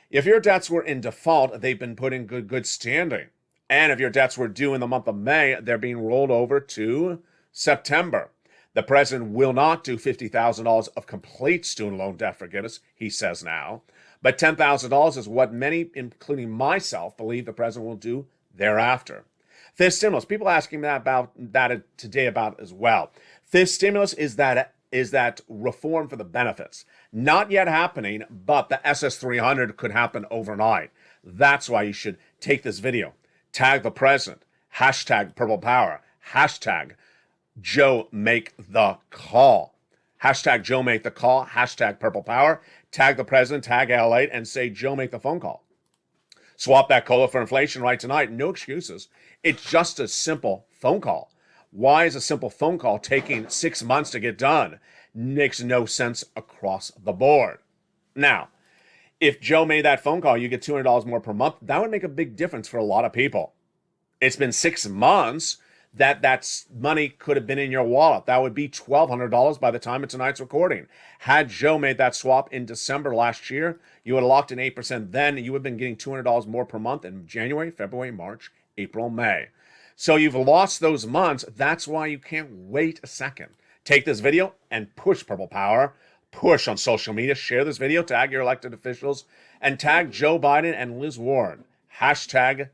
B: If your debts were in default, they've been put in good standing. And if your debts were due in the month of May, they're being rolled over to September. The President will not do $50,000 of complete student loan debt forgiveness, he says now. But $10,000 is what many, including myself, believe the President will do thereafter. Fifth stimulus, people asking about that today about as well. Fifth stimulus is that reform for the benefits. Not yet happening, but the SS300 could happen overnight. That's why you should take this video, tag the President, hashtag Purple Power, hashtag Joe Make the Call. Hashtag Joe Make the Call, hashtag Purple Power, tag the President, tag LALATE, and say Joe Make the Phone Call. Swap that COLA for inflation right tonight. No excuses. It's just a simple phone call. Why is a simple phone call taking 6 months to get done? Makes no sense across the board. Now, if Joe made that phone call, you get $200 more per month. That would make a big difference for a lot of people. It's been 6 months that money could have been in your wallet. That would be $1,200 by the time of tonight's recording. Had Joe made that swap in December last year, you would have locked in 8% then. You would have been getting $200 more per month in January, February, March, April, May. So you've lost those months. That's why you can't wait a second. Take this video and push Purple Power. Push on social media. Share this video. Tag your elected officials. And tag Joe Biden and Liz Warren. Hashtag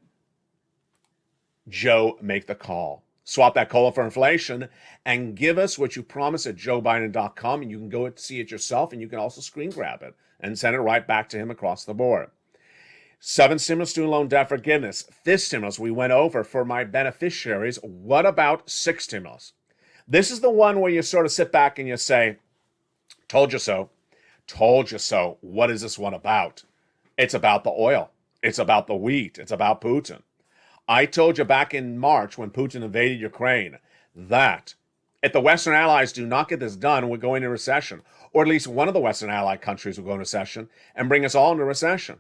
B: Joe Make the Call. Swap that COLA for inflation and give us what you promised at joebiden.com. And you can go see it yourself, and you can also screen grab it and send it right back to him across the board. 7 stimulus student loan debt forgiveness. Fifth stimulus we went over for my beneficiaries. What about 6 stimulus? This is the one where you sort of sit back and you say, told you so. Told you so. What is this one about? It's about the oil. It's about the wheat. It's about Putin. I told you back in March when Putin invaded Ukraine that if the Western allies do not get this done, we're going into recession. Or at least one of the Western allied countries will go into recession and bring us all into recession.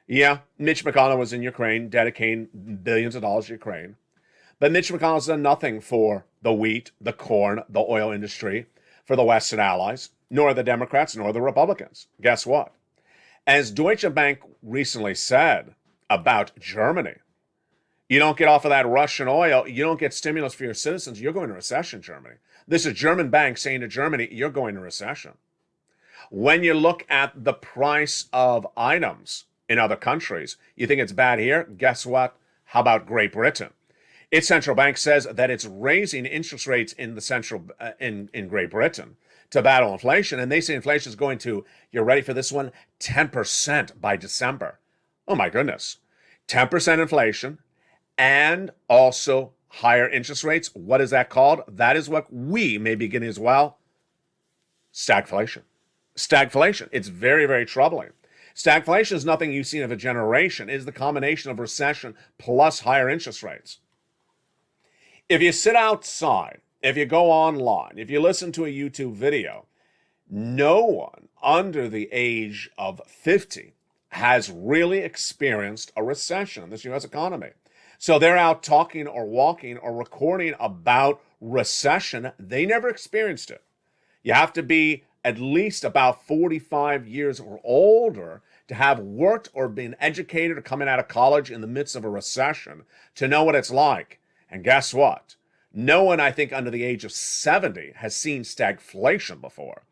B: Yeah, Mitch McConnell was in Ukraine, dedicating billions of dollars to Ukraine. But Mitch McConnell's done nothing for the wheat, the corn, the oil industry, for the Western allies, nor the Democrats, nor the Republicans. Guess what? As Deutsche Bank recently said about Germany, you don't get off of that Russian oil, you don't get stimulus for your citizens, you're going to recession, Germany. This is German bank saying to Germany, you're going to recession. When you look at the price of items in other countries, you think it's bad here? Guess what? How about Great Britain? Its central bank says that it's raising interest rates in the central in Great Britain to battle inflation, and they say inflation is going to, you're ready for this one, 10% by December. Oh my goodness. 10% inflation and also higher interest rates. What is that called? That is what we may be getting as well. Stagflation. Stagflation. It's very, very troubling. Stagflation is nothing you've seen of a generation. It is the combination of recession plus higher interest rates. If you sit outside, if you go online, if you listen to a YouTube video, no one under the age of 50 has really experienced a recession in this U.S. economy. So they're out talking or walking or recording about recession. They never experienced it. You have to be at least about 45 years or older to have worked or been educated or coming out of college in the midst of a recession to know what it's like. And guess what? No one, I think, under the age of 70 has seen stagflation before.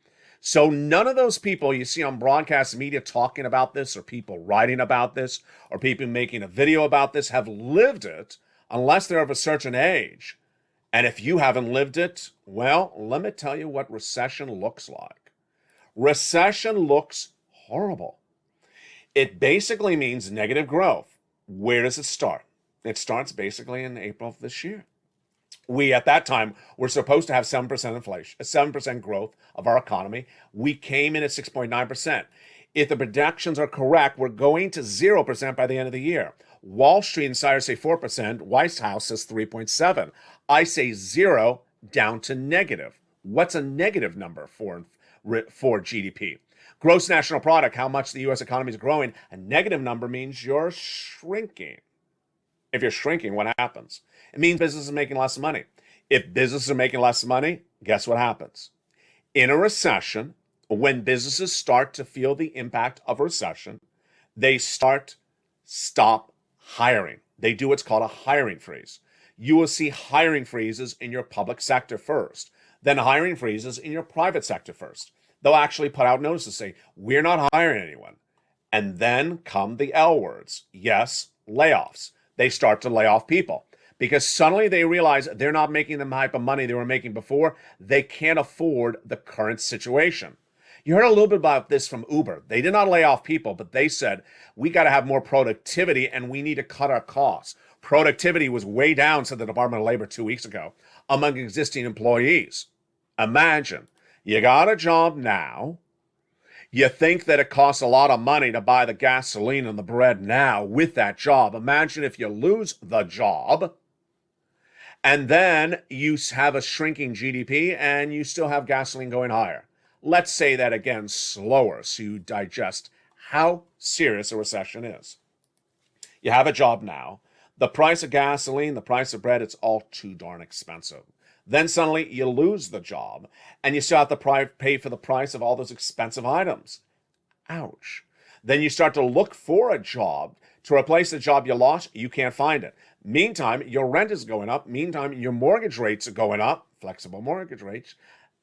B: So none of those people you see on broadcast media talking about this, or people writing about this, or people making a video about this have lived it unless they're of a certain age. And if you haven't lived it, well, let me tell you what recession looks like. Recession looks horrible. It basically means negative growth. Where does it start? It starts basically in April of this year. We, at that time, were supposed to have 7% inflation, 7% growth of our economy. We came in at 6.9%. If the projections are correct, we're going to 0% by the end of the year. Wall Street insiders say 4%. White House says 3.7%. I say 0 down to negative. What's a negative number for GDP? Gross national product, how much the U.S. economy is growing. A negative number means you're shrinking. If you're shrinking, what happens? It means businesses are making less money. If businesses are making less money, guess what happens? In a recession, when businesses start to feel the impact of recession, they stop hiring. They do what's called a hiring freeze. You will see hiring freezes in your public sector first, then hiring freezes in your private sector first. They'll actually put out notices saying, we're not hiring anyone. And then come the L words. Yes, layoffs. They start to lay off people because suddenly they realize they're not making the type of money they were making before. They can't afford the current situation. You heard a little bit about this from Uber. They did not lay off people, but they said, we got to have more productivity and we need to cut our costs. Productivity was way down, said the Department of Labor 2 weeks ago, among existing employees. Imagine, you got a job now. You think that it costs a lot of money to buy the gasoline and the bread now with that job. Imagine if you lose the job and then you have a shrinking GDP and you still have gasoline going higher. Let's say that again slower so you digest how serious a recession is. You have a job now. The price of gasoline, the price of bread, it's all too darn expensive. Then suddenly you lose the job and you still have to pay for the price of all those expensive items. Ouch. Then you start to look for a job to replace the job you lost. You can't find it. Meantime, your rent is going up. Meantime, your mortgage rates are going up. Flexible mortgage rates.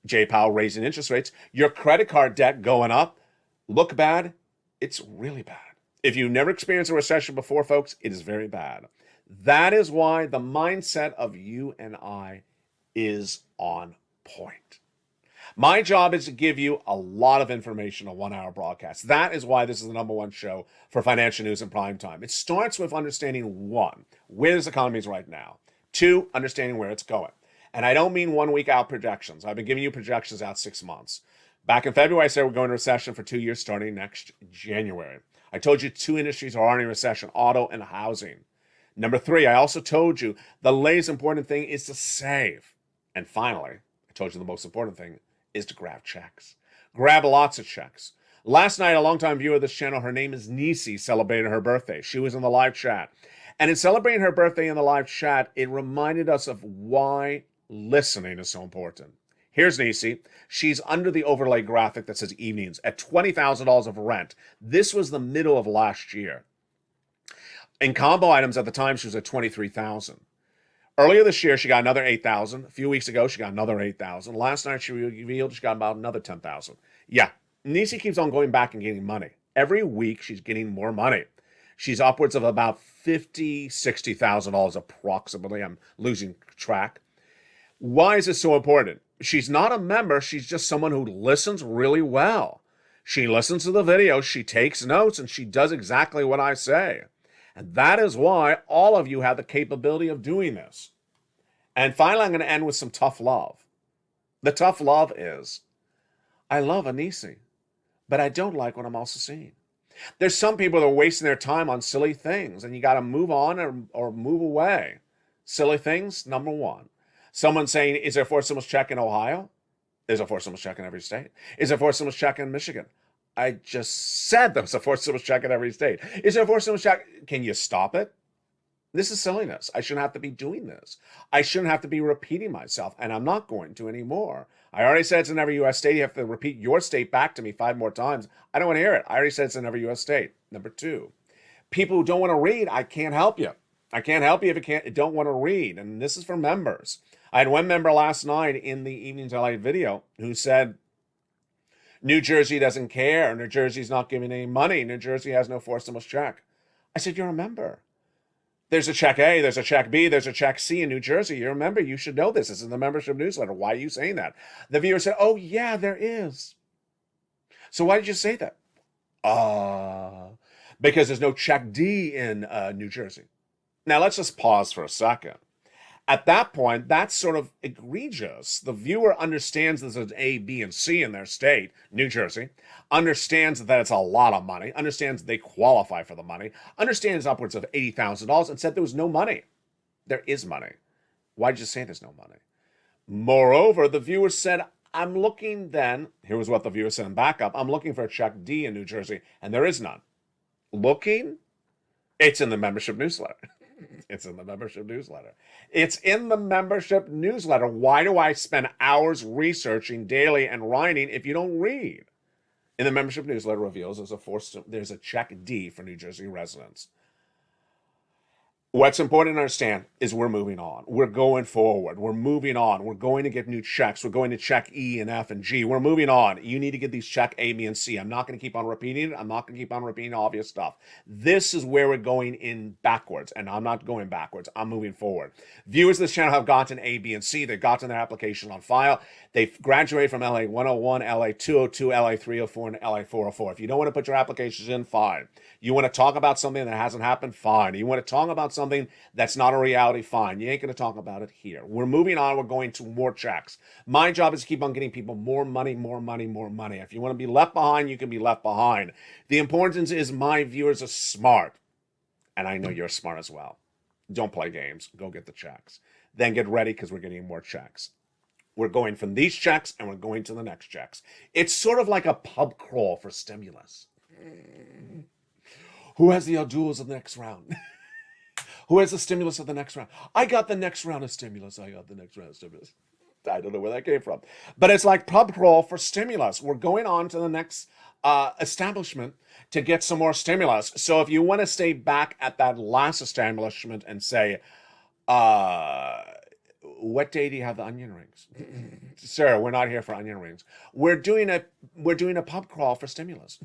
B: Jay Powell raising interest rates. Your credit card debt going up. Look bad. It's really bad. If you've never experienced a recession before, folks, it is very bad. That is why the mindset of you and I is on point. My job is to give you a lot of information on 1 hour broadcast. That is why this is the #1 show for financial news in prime time. It starts with understanding 1, where this economy is right now. 2, understanding where it's going. And I don't mean 1 week out projections. I've been giving you projections out 6 months. Back in February, I said we're going to recession for 2 years starting next January. I told you 2 industries are already in recession, auto and housing. Number 3, I also told you the latest important thing is to save. And finally, I told you the most important thing is to grab checks. Grab lots of checks. Last night, a longtime viewer of this channel, her name is Nisi, celebrated her birthday. She was in the live chat. And in celebrating her birthday in the live chat, it reminded us of why listening is so important. Here's Nisi. She's under the overlay graphic that says evenings at $20,000 of rent. This was the middle of last year. In combo items at the time, she was at $23,000. Earlier this year, she got another $8,000. A few weeks ago, she got another $8,000. Last night, she revealed she got about another $10,000. Yeah, Nisi keeps on going back and getting money. Every week, she's getting more money. She's upwards of about $60,000 approximately. I'm losing track. Why is this so important? She's not a member. She's just someone who listens really well. She listens to the video, she takes notes, and she does exactly what I say. And that is why all of you have the capability of doing this. And finally, I'm going to end with some tough love. The tough love is, I love Anisi, but I don't like what I'm also seeing. There's some people that are wasting their time on silly things, and you got to move on or move away. Silly things, number one. Someone saying, is there a forced stimulus check in Ohio? There's a forced stimulus check in every state. Is there a forced stimulus check in Michigan? I just said there was a forced stimulus check in every state. Is there a forced stimulus check? Can you stop it? This is silliness. I shouldn't have to be doing this. I shouldn't have to be repeating myself, and I'm not going to anymore. I already said it's in every U.S. state. You have to repeat your state back to me 5 more times. I don't want to hear it. I already said it's in every U.S. state. Number 2, people who don't want to read, I can't help you. I can't help you if you don't want to read, and this is for members. I had one member last night in the Evenings LA video who said, New Jersey doesn't care. New Jersey's not giving any money. New Jersey has no forced stimulus check. I said, you're a member. There's a check A, there's a check B, there's a check C in New Jersey. You're a member. You should know this. It's in the membership newsletter. Why are you saying that? The viewer said, oh, yeah, there is. So why did you say that? Because there's no check D in New Jersey. Now, let's just pause for a second. At that point, that's sort of egregious. The viewer understands there's an A, B, and C in their state, New Jersey, understands that it's a lot of money, understands they qualify for the money, understands upwards of $80,000, and said there was no money. There is money. Why did you say there's no money? Moreover, the viewer said, I'm looking then, here was what the viewer said in backup, I'm looking for a check D in New Jersey, and there is none. Looking? It's in the membership newsletter. It's in the membership newsletter. It's in the membership newsletter. Why do I spend hours researching daily and writing if you don't read? In the membership newsletter reveals there's a check D for New Jersey residents. What's important to understand is we're moving on. We're going forward. We're moving on. We're going to get new checks. We're going to check E and F and G. We're moving on. You need to get these check A, B, and C. I'm not going to keep on repeating it. I'm not going to keep on repeating obvious stuff. This is where we're going in backwards, and I'm not going backwards. I'm moving forward. Viewers of this channel have gotten A, B, and C. They've gotten their application on file. They've graduated from LA 101, LA 202, LA 304, and LA 404. If you don't want to put your applications in, fine. You want to talk about something that hasn't happened, fine. You want to talk about something that's not a reality, fine. You ain't going to talk about it here. We're moving on. We're going to more checks. My job is to keep on getting people more money, more money, more money. If you want to be left behind, you can be left behind. The importance is my viewers are smart. And I know you're smart as well. Don't play games. Go get the checks. Then get ready because we're getting more checks. We're going from these checks and we're going to the next checks. It's sort of like a pub crawl for stimulus. Who has the duels of the next round? Who has the stimulus of the next round? I got the next round of stimulus. I got the next round of stimulus. I don't know where that came from. But it's like pub crawl for stimulus. We're going on to the next establishment to get some more stimulus. So if you want to stay back at that last establishment and say, what day do you have the onion rings? Sir, we're not here for onion rings. We're doing a pub crawl for stimulus.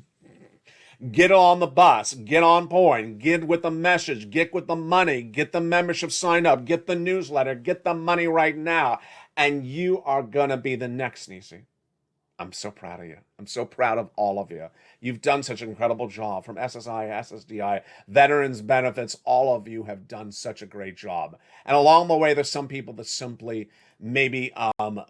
B: Get on the bus, get on point, get with the message, get with the money, get the membership signed up, get the newsletter, get the money right now, and you are gonna be the next Nisi. I'm so proud of you. I'm so proud of all of you. You've done such an incredible job from SSI, SSDI, veterans benefits. All of you have done such a great job. And along the way, there's some people that simply maybe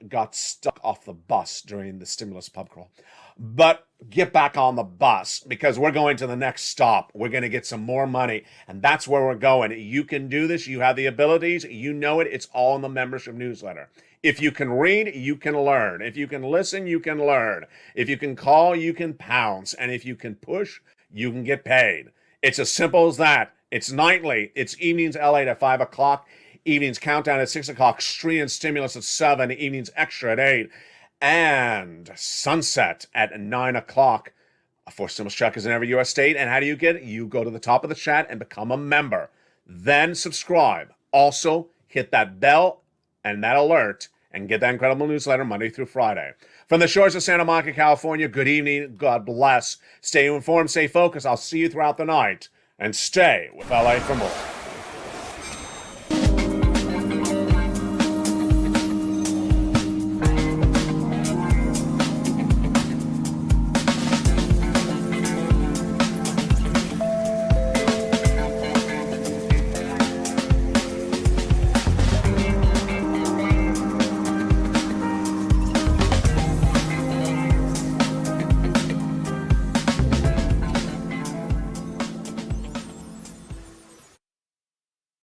B: got stuck off the bus during the stimulus pub crawl. But get back on the bus because we're going to the next stop. We're going to get some more money, and that's where we're going. You can do this. You have the abilities. You know it. It's all in the membership newsletter. If you can read, you can learn. If you can listen, you can learn. If you can call, you can pounce. And if you can push, you can get paid. It's as simple as that. It's nightly. It's evenings LA at 5 o'clock. Evenings countdown at 6 o'clock. Stream and stimulus at 7. Evenings extra at 8. And sunset at 9 o'clock. A forced stimulus check is in every U.S. state. And how do you get it? You go to the top of the chat and become a member. Then subscribe. Also, hit that bell and that alert and get that incredible newsletter Monday through Friday. From the shores of Santa Monica, California, good evening. God bless. Stay informed, stay focused. I'll see you throughout the night. and stay with LA for more.